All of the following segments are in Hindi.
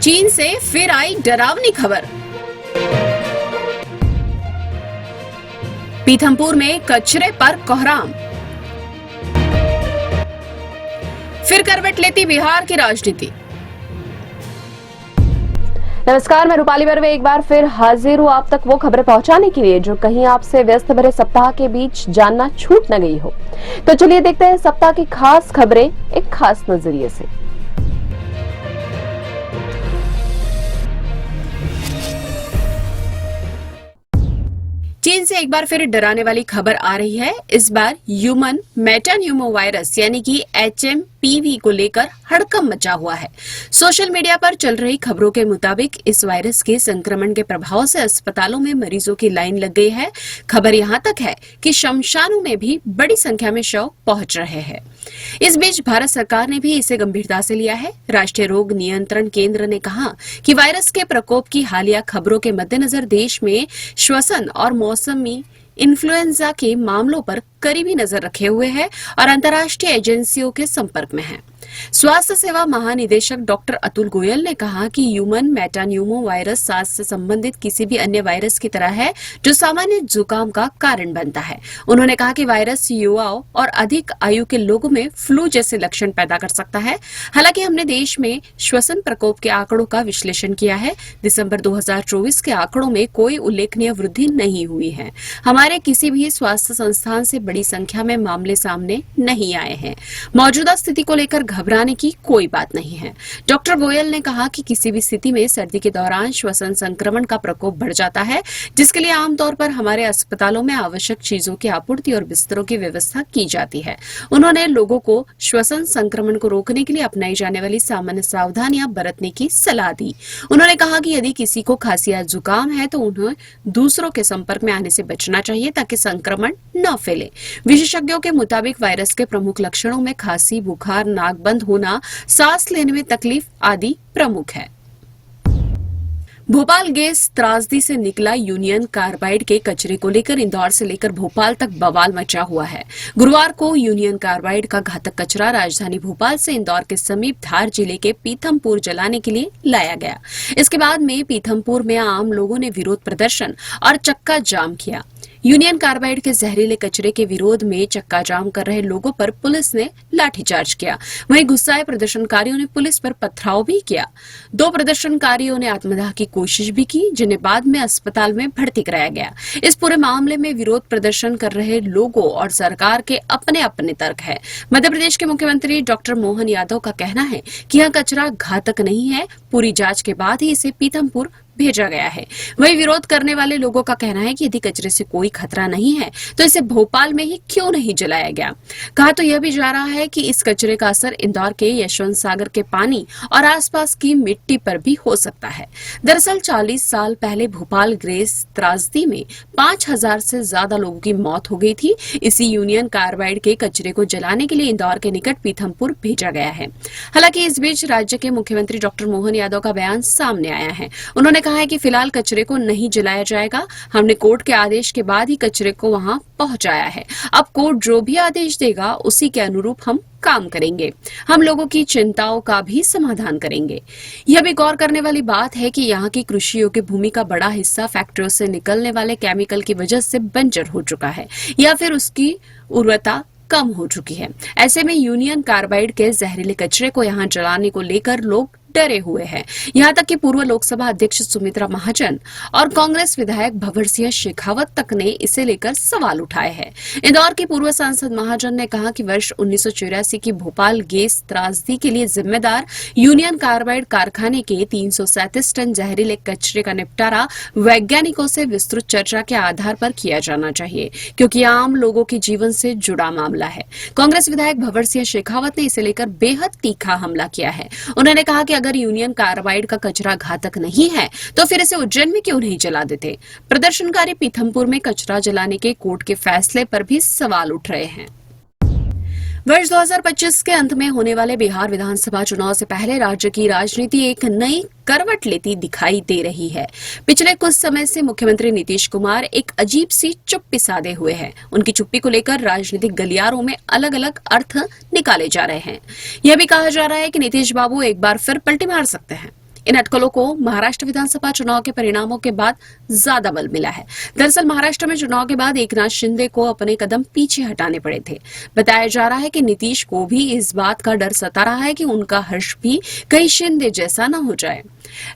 चीन से फिर आई डरावनी खबर। पीथमपुर में कचरे पर कोहराम। फिर करवट लेती बिहार की राजनीति। नमस्कार, मैं रूपाली बर्वे एक बार फिर हाजिर हूँ आप तक वो खबरें पहुंचाने के लिए जो कहीं आपसे व्यस्त भरे सप्ताह के बीच जानना छूट न गई हो। तो चलिए देखते हैं सप्ताह की खास खबरें एक खास नजरिए से। चीन से एक बार फिर डराने वाली खबर आ रही है। इस बार ह्यूमन मेटान्यूमो वायरस यानी कि HMPV को लेकर हड़कंप मचा हुआ है। सोशल मीडिया पर चल रही खबरों के मुताबिक इस वायरस के संक्रमण के प्रभाव से अस्पतालों में मरीजों की लाइन लग गई है। खबर यहां तक है कि शमशानों में भी बड़ी संख्या में शव पहुंच रहे हैं। इस बीच भारत सरकार ने भी इसे गंभीरता से लिया है। राष्ट्रीय रोग नियंत्रण केंद्र ने कहा कि वायरस के प्रकोप की हालिया खबरों के मद्देनजर देश में श्वसन और मौसमी इन्फ्लुएंजा के मामलों पर करीबी नजर रखे हुए है और अंतर्राष्ट्रीय एजेंसियों के संपर्क में है। स्वास्थ्य सेवा महानिदेशक डॉक्टर अतुल गोयल ने कहा कि ह्यूमन मेटान्यूमो वायरस सांस से संबंधित किसी भी अन्य वायरस की तरह है जो सामान्य जुकाम का कारण बनता है। उन्होंने कहा कि वायरस युवाओं और अधिक आयु के लोगों में फ्लू जैसे लक्षण पैदा कर सकता है। हालांकि हमने देश में श्वसन प्रकोप के आंकड़ों का विश्लेषण किया है। दिसंबर 2024 के आंकड़ों में कोई उल्लेखनीय वृद्धि नहीं हुई है। हमारे किसी भी स्वास्थ्य संस्थान से बड़ी संख्या में मामले सामने नहीं आए हैं। मौजूदा स्थिति को लेकर घबराने की कोई बात नहीं है। डॉक्टर गोयल ने कहा कि किसी भी स्थिति में सर्दी के दौरान श्वसन संक्रमण का प्रकोप बढ़ जाता है, जिसके लिए आमतौर पर हमारे अस्पतालों में आवश्यक चीजों की आपूर्ति और बिस्तरों की व्यवस्था की जाती है। उन्होंने लोगों को श्वसन संक्रमण को रोकने के लिए अपनाई जाने वाली सामान्य सावधानियां बरतने की सलाह दी। उन्होंने कहा कि यदि किसी को खांसी या जुकाम है तो उन्हें दूसरों के संपर्क में आने से बचना चाहिए ताकि संक्रमण न फैले। विशेषज्ञों के मुताबिक वायरस के प्रमुख लक्षणों में खांसी, बुखार, नाक बंद होना, सांस लेने में तकलीफ आदि प्रमुख है। भोपाल गैस त्रासदी से निकला यूनियन कार्बाइड के कचरे को लेकर इंदौर से लेकर भोपाल तक बवाल मचा हुआ है। गुरुवार को यूनियन कार्बाइड का घातक कचरा राजधानी भोपाल से इंदौर के समीप धार जिले के पीथमपुर जलाने के लिए लाया गया। इसके बाद में पीथमपुर में आम लोगों ने विरोध प्रदर्शन और चक्का जाम किया। यूनियन कार्बाइड के जहरीले कचरे के विरोध में चक्का जाम कर रहे लोगों पर पुलिस ने लाठीचार्ज किया। वहीं गुस्साए प्रदर्शनकारियों ने पुलिस पर पथराव भी किया। 2 प्रदर्शनकारियों ने आत्मदाह की कोशिश भी की, जिन्हें बाद में अस्पताल में भर्ती कराया गया। इस पूरे मामले में विरोध प्रदर्शन कर रहे लोगों और सरकार के अपने अपने तर्क है। मध्य प्रदेश के मुख्यमंत्री डॉक्टर मोहन यादव का कहना है कि यह कचरा घातक नहीं है, पूरी जांच के बाद ही इसे पीथमपुर भेजा गया है। वही विरोध करने वाले लोगों का कहना है कि यदि कचरे से कोई खतरा नहीं है तो इसे भोपाल में ही क्यों नहीं जलाया गया। कहा तो यह भी जा रहा है कि इस कचरे का असर इंदौर के यशवंत सागर के पानी और आसपास की मिट्टी पर भी हो सकता है। दरअसल 40 साल पहले भोपाल गैस त्रासदी में 5000 से ज्यादा लोगों की मौत हो गई थी। इसी यूनियन कार्बाइड के कचरे को जलाने के लिए इंदौर के निकट पीथमपुर भेजा गया है। हालांकि इस बीच राज्य के मुख्यमंत्री डॉक्टर मोहन यादव का बयान सामने आया है। उन्होंने कहा है कि फिलहाल कचरे को नहीं जलाया जाएगा। हमने कोर्ट के आदेश के बाद ही कचरे को वहां पहुंचाया है। अब कोर्ट जो भी आदेश देगा उसी के अनुरूप हम काम करेंगे। हम लोगों की चिंताओं का भी समाधान करेंगे। यह भी गौर करने वाली बात है कि यहाँ की कृषि योग्य भूमि का बड़ा हिस्सा फैक्ट्रियों से निकलने वाले केमिकल की वजह से बंजर हो चुका है या फिर उसकी उर्वरता कम हो चुकी है। ऐसे में यूनियन कार्बाइड के जहरीले कचरे को यहाँ जलाने को लेकर लोग डरे हुए हैं। यहाँ तक कि पूर्व लोकसभा अध्यक्ष सुमित्रा महाजन और कांग्रेस विधायक भंवर सिंह शेखावत तक ने इसे लेकर सवाल उठाए हैं। इंदौर के पूर्व सांसद महाजन ने कहा कि वर्ष 1984 की भोपाल गैस त्रासदी के लिए जिम्मेदार यूनियन कार्बाइड कारखाने के 337 टन जहरीले कचरे का निपटारा वैज्ञानिकों से विस्तृत चर्चा के आधार पर किया जाना चाहिए, क्योंकि आम लोगों के जीवन से जुड़ा मामला है। कांग्रेस विधायक भंवर सिंह शेखावत ने इसे लेकर बेहद तीखा हमला किया है। उन्होंने कहा कि अगर यूनियन कार्बाइड का कचरा घातक नहीं है तो फिर इसे उज्जैन में क्यों नहीं जला देते। प्रदर्शनकारी पीथमपुर में कचरा जलाने के कोर्ट के फैसले पर भी सवाल उठ रहे हैं। वर्ष 2025 के अंत में होने वाले बिहार विधानसभा चुनाव से पहले राज्य की राजनीति एक नई करवट लेती दिखाई दे रही है। पिछले कुछ समय से मुख्यमंत्री नीतीश कुमार एक अजीब सी चुप्पी साधे हुए हैं। उनकी चुप्पी को लेकर राजनीतिक गलियारों में अलग अलग अर्थ निकाले जा रहे हैं। यह भी कहा जा रहा है कि नीतीश बाबू एक बार फिर पलटी मार सकते हैं। इन अटकलों को महाराष्ट्र विधानसभा चुनाव के परिणामों के बाद ज्यादा बल मिला है। दरअसल महाराष्ट्र में चुनाव के बाद एकनाथ शिंदे को अपने कदम पीछे हटाने पड़े थे। बताया जा रहा है कि नीतीश को भी इस बात का डर सता रहा है कि उनका हर्ष भी कहीं शिंदे जैसा न हो जाए।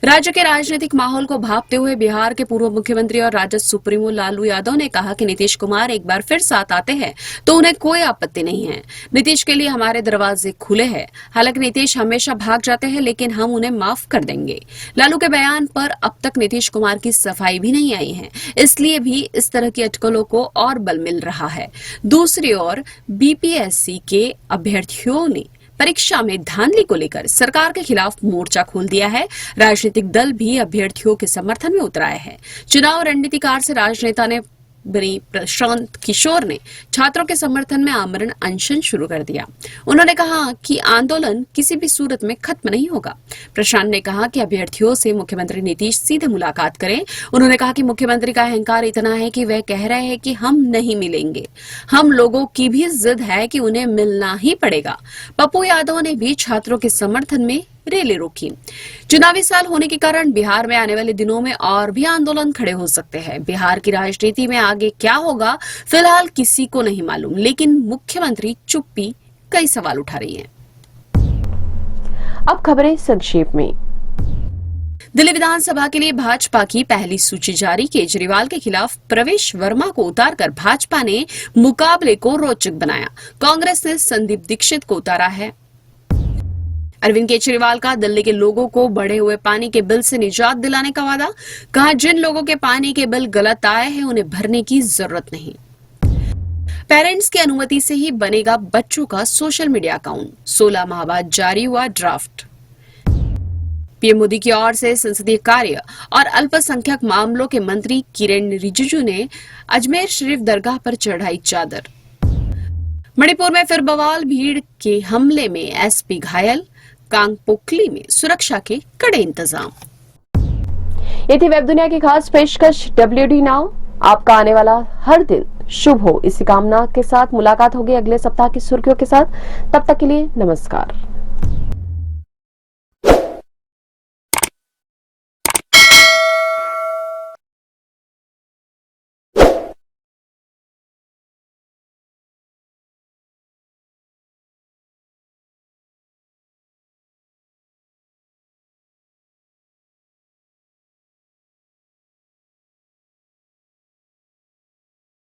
राज्य के राजनीतिक माहौल को भांपते हुए बिहार के पूर्व मुख्यमंत्री और राजद सुप्रीमो लालू यादव ने कहा कि नीतीश कुमार एक बार फिर साथ आते हैं तो उन्हें कोई आपत्ति नहीं है। नीतीश के लिए हमारे दरवाजे खुले हैं। हालांकि नीतीश हमेशा भाग जाते हैं, लेकिन हम उन्हें माफ कर देंगे। लालू के बयान पर अब तक नीतीश कुमार की सफाई भी नहीं आई है, इसलिए भी इस तरह की अटकलों को और बल मिल रहा है। दूसरी ओर बीपीएससी के अभ्यर्थियों ने परीक्षा में धांधली को लेकर सरकार के खिलाफ मोर्चा खोल दिया है। राजनीतिक दल भी अभ्यर्थियों के समर्थन में उतराए हैं। चुनाव रणनीतिकार से राजनेता ने बनी प्रशांत किशोर ने छात्रों के समर्थन में आमरण अनशन शुरू कर दिया। उन्होंने कहा कि आंदोलन किसी भी सूरत में खत्म नहीं होगा। प्रशांत ने कहा कि अभ्यर्थियों से मुख्यमंत्री नीतीश सीधे मुलाकात करें। उन्होंने कहा कि मुख्यमंत्री का अहंकार इतना है कि वह कह रहे हैं कि हम नहीं मिलेंगे। हम लोगों की भी जिद है कि उन्हें मिलना ही पड़ेगा। पप्पू यादव ने भी छात्रों के समर्थन में रैली रोकी। चुनावी साल होने के कारण बिहार में आने वाले दिनों में और भी आंदोलन खड़े हो सकते हैं। बिहार की राजनीति में आगे क्या होगा फिलहाल किसी को नहीं मालूम, लेकिन मुख्यमंत्री चुप्पी कई सवाल उठा रही हैं। अब खबरें संक्षेप में। दिल्ली विधानसभा के लिए भाजपा की पहली सूची जारी। केजरीवाल के खिलाफ प्रवेश वर्मा को उतारकर भाजपा ने मुकाबले को रोचक बनाया। कांग्रेस ने संदीप दीक्षित को उतारा है। अरविंद केजरीवाल का दिल्ली के लोगों को बढ़े हुए पानी के बिल से निजात दिलाने का वादा। कहा, जिन लोगों के पानी के बिल गलत आए हैं उन्हें भरने की जरूरत नहीं। पेरेंट्स की अनुमति से ही बनेगा बच्चों का सोशल मीडिया अकाउंट। 16 माह बाद जारी हुआ ड्राफ्ट। पीएम मोदी की ओर से संसदीय कार्य और अल्पसंख्यक मामलों के मंत्री किरेन रिजिजू ने अजमेर शरीफ दरगाह पर चढ़ाई चादर। मणिपुर में फिर बवाल, भीड़ के हमले में एसपी घायल। कांगपोकली में सुरक्षा के कड़े इंतजाम। ये थी वेब दुनिया की खास पेशकश WD नाउ। आपका आने वाला हर दिन शुभ हो, इसी कामना के साथ मुलाकात होगी अगले सप्ताह की सुर्खियों के साथ। तब तक के लिए नमस्कार।